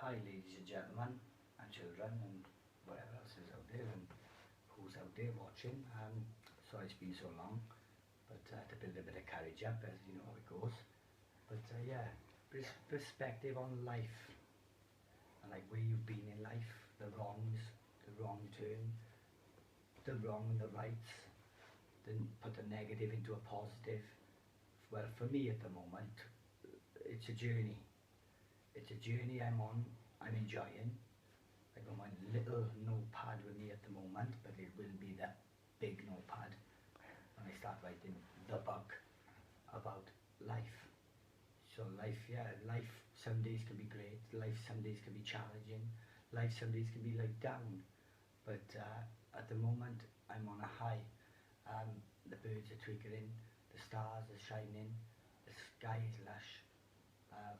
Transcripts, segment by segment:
Hi, ladies and gentlemen, and children, and whatever else is out there, and who's out there watching. Sorry it's been so long, but to build a bit of courage up, as you know how it goes. But yeah, perspective on life, and like where you've been in life, the wrongs, the wrong turn, the wrong and the rights, then put the negative into a positive. Well, for me at the moment, it's a journey. It's a journey I'm on, I'm enjoying. I got my little notepad with me at the moment, but it will be that big notepad when I start writing the book about life. So life, yeah, life some days can be great, life some days can be challenging, life some days can be like down. But at the moment, I'm on a high. The birds are twittering, the stars are shining, the sky is lush.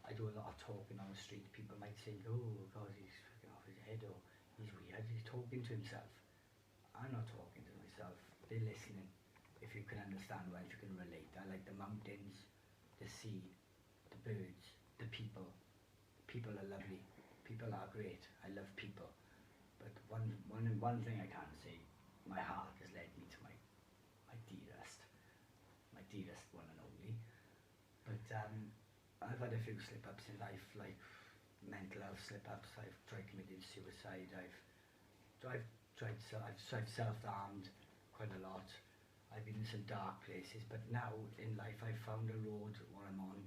I do a lot of talking on the street. People might think, oh God, he's fucking off his head, or he's weird, he's talking to himself. I'm not talking to myself, they're listening. If you can understand, well, if you can relate. I like the mountains, the sea, the birds, the people. People are lovely, people are great, I love people. But one thing I can say, my heart has led me to my dearest one and only. But I've had a few slip-ups in life, like mental health slip-ups. I've tried committing suicide. I've tried self-harmed quite a lot. I've been in some dark places, but now in life I've found a road what I'm on,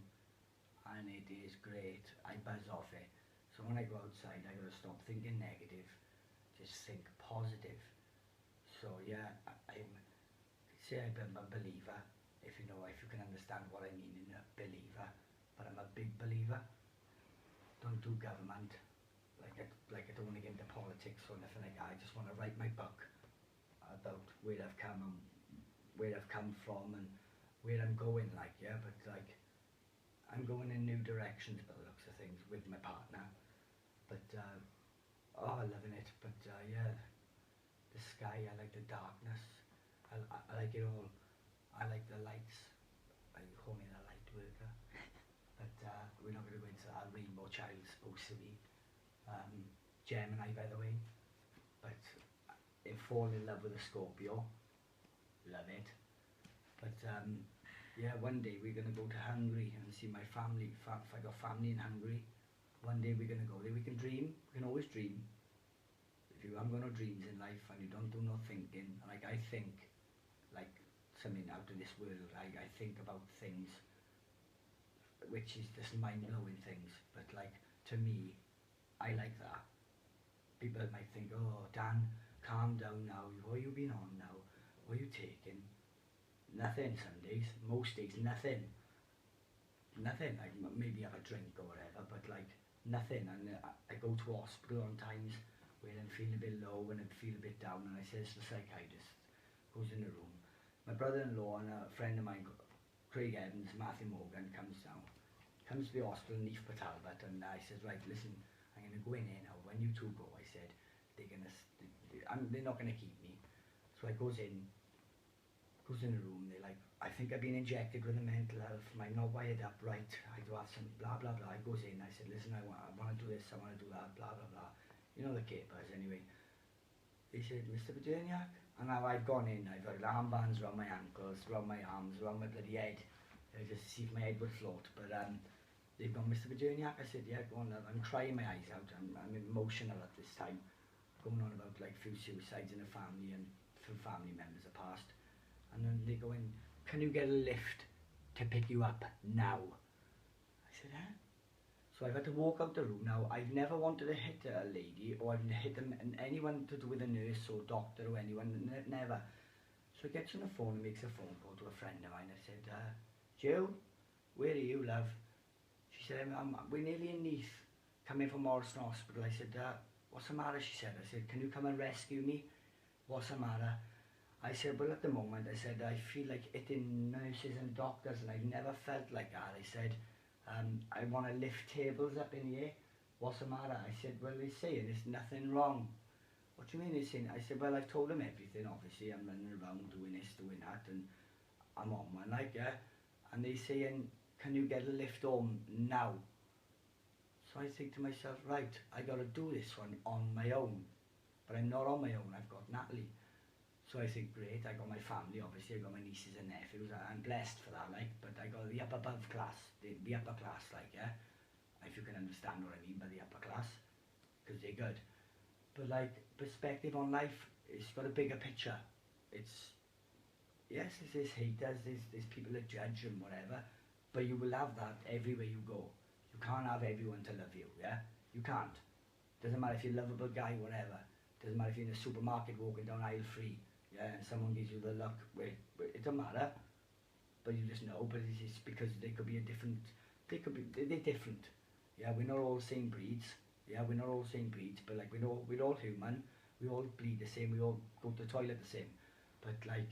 and it is great. I buzz off it. So when I go outside, I gotta stop thinking negative, just think positive. So yeah, I'm say I'm a believer. If you can understand what I mean in a believer. But I'm a big believer. Don't do government. Like I don't want to get into politics or nothing like that. I just want to write my book about where I've come and where I've come from and where I'm going. Like, yeah, but like I'm going in new directions by the looks of things with my partner. But loving it. But yeah, the sky. I like the darkness. I like it all. I like the lights. I call me the light worker. But we're not going to go into that. Rainbow Child's supposed to be Gemini, by the way. But in falling in love with a Scorpio, love it. But yeah, one day we're going to go to Hungary and see my family. If I got family in Hungary, one day we're going to go there. We can dream. We can always dream. If you haven't got no dreams in life and you don't do no thinking, like I think, like something out of this world. I think about things which is just mind-blowing things, but like to me, I like that. People might think, oh Dan, calm down now, what you been on now, what you taking? Nothing some days, most days nothing. Nothing, like maybe have a drink or whatever, but like nothing. And I go to hospital on times when I'm feeling a bit low and I feel a bit down, and I says to the psychiatrist, goes in the room. My brother-in-law and a friend of mine, Craig Evans, Matthew Morgan, comes to the hospital in Neath Talbot, and I says, right, listen, I'm going to go in here now. When you two go, I said, they're not going to keep me. So I goes in the room, they're like, I think I've been injected with a mental health, I'm not wired up right, I do have some blah blah blah. I goes in, I said, listen, I want to do this, I want to do that, blah blah blah. You know the capers anyway. He said, Mr. Paterniak, and now I've gone in, I've got armbands around my ankles, around my arms, around my bloody head, just to see if my head would float. But they've gone, Mr. Paterniak. I said, yeah, go on. I'm crying my eyes out. I'm emotional at this time, going on about like few suicides in the family and few family members are passed. And then they go in, can you get a lift to pick you up now? I said, huh? So I've had to walk out the room. Now, I've never wanted to hit a lady, or I've hit anyone to do with a nurse or doctor or anyone, never. So he gets on the phone and makes a phone call to a friend of mine. I said, Jill, where are you, love? She said, we're nearly in Neath, coming from Morrison Hospital. I said, what's the matter? She said, I said, can you come and rescue me? What's the matter? I said, well, at the moment, I said, I feel like hitting nurses and doctors, and I've never felt like that. I said, I want to lift tables up in here. What's the matter? I said, well, they're saying there's nothing wrong. What do you mean they're saying? I said, well, I've told them everything, obviously. I'm running around doing this, doing that, and I'm on one, like, yeah. And they're saying, can you get a lift home now? So So I think to myself, right, I got to do this one on my own. But I'm not on my own, I've got Natalie. So I think, great, I got my family, obviously, I got my nieces and nephews, I'm blessed for that, like, but I got the up above class, the upper class, like, yeah, if you can understand what I mean by the upper class, because they're good. But, like, perspective on life, it's got a bigger picture. It's, yes, there's haters, there's people that judge and whatever, but you will have that everywhere you go. You can't have everyone to love you, yeah? You can't. Doesn't matter if you're a lovable guy, whatever. Doesn't matter if you're in a supermarket walking down aisle 3, yeah, and someone gives you the look. Wait, it doesn't matter, but you just know. But it's because they could be a different. They're different. Yeah, we're not all the same breeds. Yeah, we're not all the same breeds, but like we're all human. We all bleed the same. We all go to the toilet the same. But like